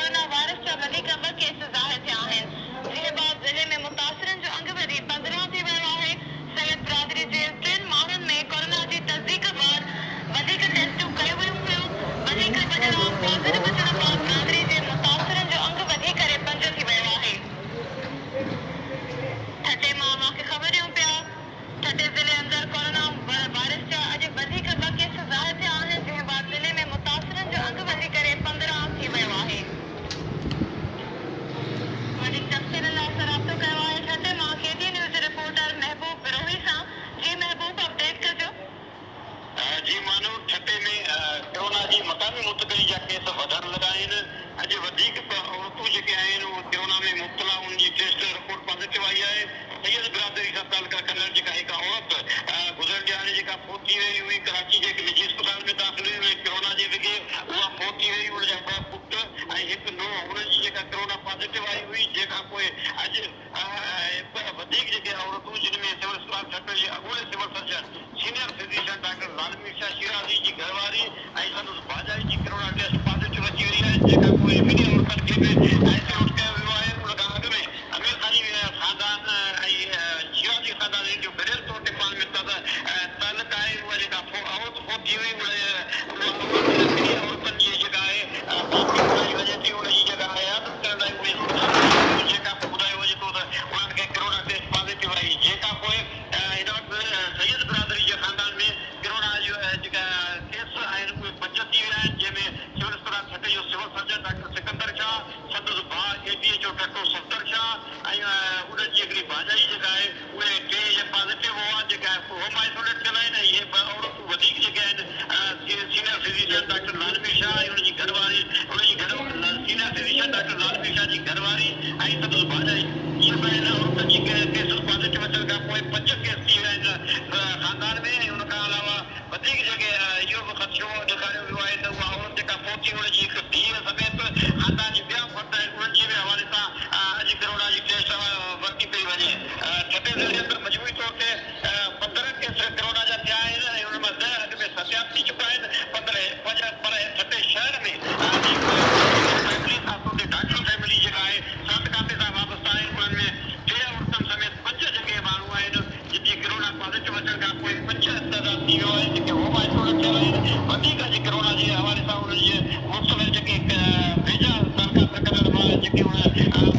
Corona virus जा वधीक ॿ केस ज़ाहिर थिया आहिनि। जिन बाद ज़िले में मुतासिरनि जो अंग वधी 15 थी वियो आहे। सैयद बिरादरी जे 3 माण्हुनि में कोरोना जी तस्दीक बाद वधीक टेस्टूं कयूं वियूं हुयूं। वधीक बदिरां पॉज़िटिव अचण बाद बिरादरी जे मुतासिरनि जो अंग वधी करे 5 थी वियो आहे। ठटे मां अव्हांखे ख़बर ॾियूं पिया ठटे ज़िले अंदरि कोरोना वायरस जा अॼु वधीक 2 केस ज़ाहिर थिया आहिनि। जंहिं बाद ज़िले में मुतासिरनि जो अंग वधी करे 15 थी वियो आहे। वधीक तफ़सील लाइ असां राब्तो कयो आहे ठटे मां केटी न्यूज़ रिपोर्टर महबूब बिरोही सां। जी महबूब, अपडेट कजो। जी मानो ठटे में कोरोना जी मकामी मुंतकिली जा केस वधण लॻा आहिनि। अॼु वधीक औरतूं जेके आहिनि उहे कोरोना में मुब्तला उनजी टेस्ट रिपोर्ट पॉज़िटिव आई आहे। सैयद बिरादरी सां तालुका करण जेका हिकु औरत गुज़िरियल ॾियारे जेका फोत थी वई हुई कराची जे हिकु निजी अस्पताल में दाख़िल हुई कोरोना जे विघे उहा फोत थी वई। उनजा 2 पुट ऐं हिकु नुंहुं उनजी जेका कोरोना पॉज़िटिव आई हुई। जंहिंखां पोइ अॼु वधीक जेके औरतूं जिन में सिविल अस्पताल ठटे जे अॻूणे civil surgeon senior physician doctor Lalmi Shah Shirazi ji घरवारी ऐं संदसि भाॼाई जी कोरोना टेस्ट पॉज़िटिव अची वई आहे। जेका पोइ ॿिन्ही औरतुनि खे बि आइसोलेट कयो वियो आहे। उन खां अॻु में अमीर ख़ानी ख़ानदान ऐं शिराज़ी ख़ानदान जो गॾियल तौर ते पाण में तालुक आहे। उहा जेका औरत फोत थी वई उहा औरत ॿिन्ही औरतुनि जी जेका आहे ट्रीटमेंट कराई वञे थी। उनजी जेका हयात करण लाइ उहे जेका पोइ ॿुधायो वञे थो त उन्हनि खे कोरोना टेस्ट पॉज़िटिव आई। जेका पोइ हिन वक़्तु सैयद बिरादरी जे ख़ानदान में कोरोना जो जेका केस आहिनि उहे 5 थी विया आहिनि। जंहिंमें सिविल अस्पताल ठटे जो civil surgeon doctor Sikandar Shah, संदसि भाउ एपीए जो डॉक्टर सफ़दर शाह ऐं उन्हनि जी हिकिड़ी भाॼाई जेका आहे उहे 3 पॉज़िटिव हुआ जेका होम आइसोलेट थियल आहिनि। ऐं इहे 2 औरतूं वधीक जेके आहिनि senior physician doctor Lalmi Shah ऐं उनजी घरवारी senior physician doctor Lalmi Shah ji घरवारी ऐं संदसि भाॼाई इहे 2 औरतुनि जी केस पॉज़िटिव अचण खां पोइ 5 केस थी विया आहिनि ख़ानदान में। ऐं उन खां अलावा वधीक जेके इहो बि ख़दशो ॾेखारियो वियो आहे त उहा औरत जेका फोत थी उनजी हिकु धीअ समेत ख़ानदान जी ॿिया फर्द आहिनि उन्हनि जे बि हवाले सां अॼु कोरोना जी टेस्ट वरिती पई वञे। ठटे ज़िले अंदरि मजमूई तौर ते 15 केस कोरोना जा थिया आहिनि ऐं उन मां 10 अॻु में सत्याप थी चुका आहिनि। पर ठटे शहर में फैमिली ख़ासि तौर ते डॉक्टर फैमिली जेका आहे सात काते सां वाबस्ता आहिनि। उन्हनि में 3 औरतुनि समेत 5 जेके माण्हू आहिनि जिनजी कोरोना पॉज़िटिव अचण खां पोइ 5 तइदाद थी वियो आहे जेके होम आइसोलेट थियल आहिनि। वधीक अॼु कोरोना जे हवाले सां उन्हनि जे मुख़्तलिफ़ जेके वेझा तालुका करण वारा जेके उन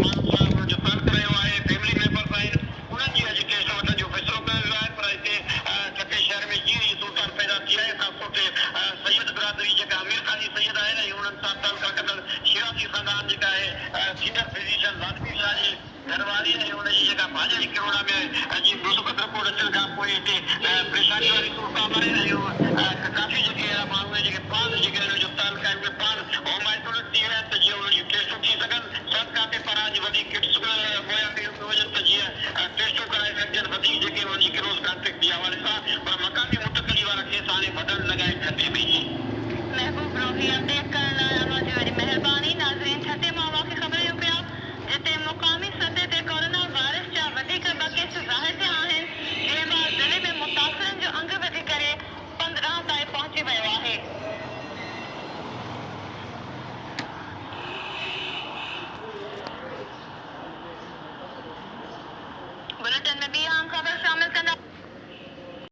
माण्हुनि सां उन्हनि जो तालुक रहियो आहे फैमिली मेंबर्स आहिनि उन्हनि जी अॼु टेस्ट वठण जो फ़ैसिलो कयो वियो आहे। पर हिते ठटे शहर में जीअं ई सूरत पैदा थी आहे ख़ासि तौर ते सैयद बिरादरी जेका अमीर ख़ानी सैयद आहिनि ऐं उन्हनि सां तालुका कयल शिराज़ी ख़ानदान जेका आहे सीनियर फिजिशियन लालमी शाह जी घरवारी ऐं उनजी जेका भाॼाई कोरोना में जी मुस्बत रिपोर्ट अचण खां पोइ हिते परेशानी वारी सूरत आहे। काफ़ी जेके अहिड़ा माण्हू आहिनि जेके पाण जेके उन्हनि जो तालुक आहे उहे पाण होम आइसोलेट थी विया आहिनि त जीअं उन्हनि जूं टेस्टूं थी सघनि। सरकार ते पारां अॼु वधीक किट्स मुहैया कयूं पियूं वञनि त जीअं टेस्टूं कराए सघजनि वधीक जेके उन्हनि जी क्रोस कॉन्टेक्ट जे हवाले सां। पर मकामी मुंतकिली वारा केस हाणे वधण लॻा आहिनि ठटे में। महबूब बिरोही